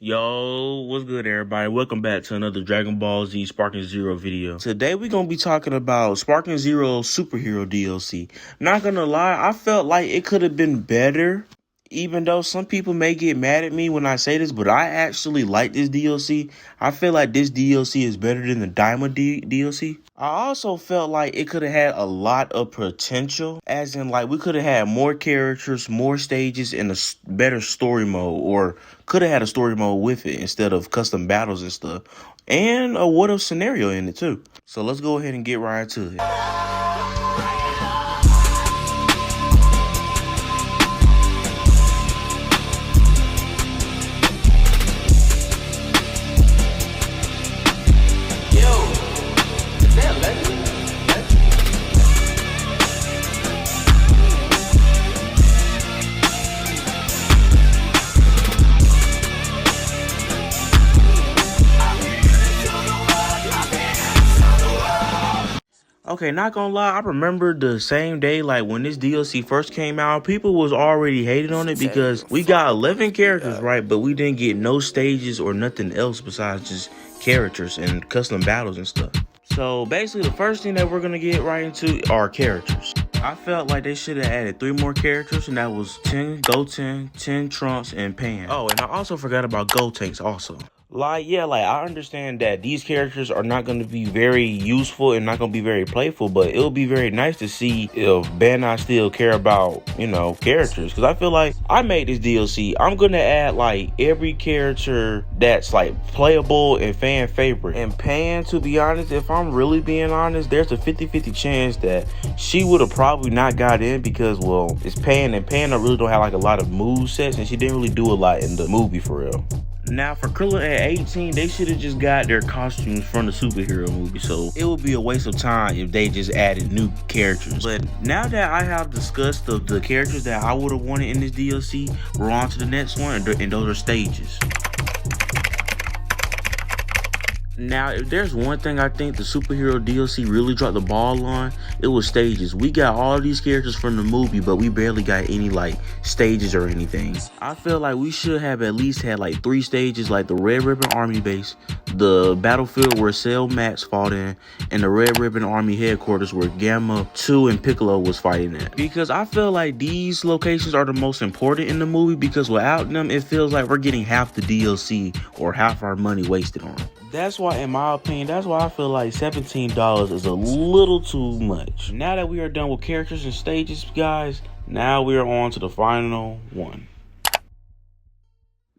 Yo, what's good everybody? Welcome back to another Dragon Ball Z Sparking Zero video. Today we're going to be talking about Sparking Zero Superhero DLC. Not gonna lie, I felt like it could have been better. Even though some people may get mad at me when I say this, but I actually like this DLC. I feel like this DLC is better than the Diamond DLC. I also felt like it could have had a lot of potential, as in like we could have had more characters, more stages, and a better story mode, or could have had a story mode with it instead of custom battles and stuff, and a what if scenario in it too. So let's go ahead and get right into it. Okay, not gonna lie, I remember the same day, like when this DLC first came out, people was already hating on it because we got 11 characters, right? But we didn't get no stages or nothing else besides just characters and custom battles and stuff. So basically the first thing that we're gonna get right into are characters. I felt like they should have added 3 more characters, and that was 10 Goten, 10 Trunks, and Pan. Oh, and I also forgot about Gotenks also. Like, yeah, like, I understand that these characters are not going to be very useful and not going to be very playful, but it'll be very nice to see if Bandai still care about, you know, characters. Because I feel like I made this DLC. I'm going to add, like, every character that's, like, playable and fan favorite. And Pan, to be honest, if I'm really being honest, there's a 50-50 chance that she would have probably not got in because, well, it's Pan, and Pan really don't have, like, a lot of move sets, and she didn't really do a lot in the movie, for real. Now, for Krillin at 18, they should have just got their costumes from the superhero movie, so it would be a waste of time if they just added new characters. But now that I have discussed the characters that I would have wanted in this DLC, we're on to the next one, and those are stages. Now, if there's one thing I think the superhero DLC really dropped the ball on, it was stages. We got all these characters from the movie, but we barely got any, like, stages or anything. I feel like we should have at least had, like, 3 stages, like the Red Ribbon Army Base, the battlefield where Cell Max fought in, and the Red Ribbon Army headquarters where Gamma 2 and Piccolo was fighting at. Because I feel like these locations are the most important in the movie, because without them, it feels like we're getting half the DLC or half our money wasted on it. That's why, in my opinion, that's why I feel like $17 is a little too much. Now that we are done with characters and stages, guys, now we are on to the final one.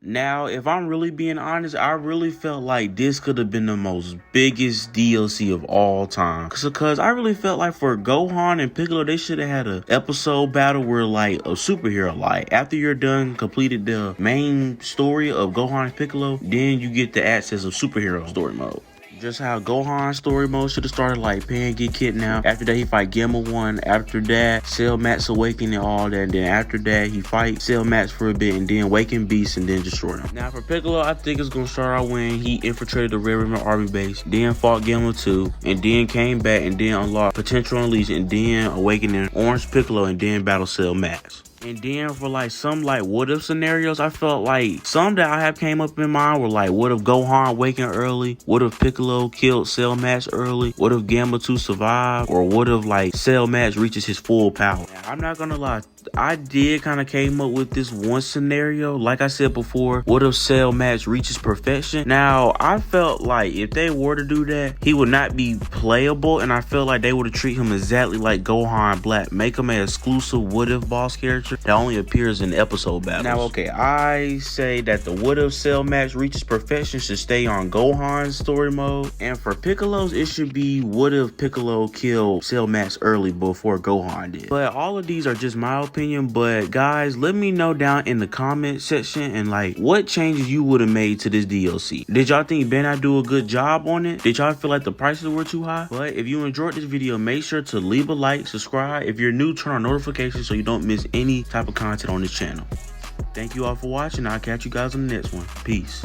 Now, if I'm really being honest, I really felt like this could have been the most biggest DLC of all time. Because I really felt like for Gohan and Piccolo, they should have had an episode battle where, like, a superhero, like, after you're done, completed the main story of Gohan and Piccolo, then you get the access of superhero story mode. Just how Gohan's story mode should have started, like Pan get kidnapped. After that, he fight Gamma 1. After that, Cell Max awaken and all that. And then after that, he fight Cell Max for a bit and then awaken Beast and then destroy him. Now for Piccolo, I think it's gonna start out when he infiltrated the Red Ribbon Army Base, then fought Gamma 2, and then came back and then unlocked Potential Unleashed and then awakening Orange Piccolo and then battle Cell Max. And then for like some like what if scenarios, I felt like some that I have came up in mind were like, what if Gohan awakened early? What if Piccolo killed Cell Max early? What if Gamma 2 survived? Or what if like Cell Max reaches his full power? I'm not gonna lie, I did kind of came up with this one scenario. Like I said before, what if Cell Max reaches perfection? Now, I felt like if they were to do that, he would not be playable, and I feel like they would treat him exactly like Gohan Black. Make him an exclusive what if boss character that only appears in episode battles. Now, okay, I say that the what if Cell Max reaches perfection should stay on Gohan's story mode, and for Piccolo's, it should be what if Piccolo killed Cell Max early before Gohan did. But all of these are just my opinion, but guys, let me know down in the comment section and like what changes you would have made to this DLC. Did y'all think Bandai do a good job on it? Did y'all feel like the prices were too high? But if you enjoyed this video, make sure to leave a like, subscribe. If you're new, turn on notifications so you don't miss any type of content on this channel. Thank you all for watching. I'll catch you guys on the next one. Peace.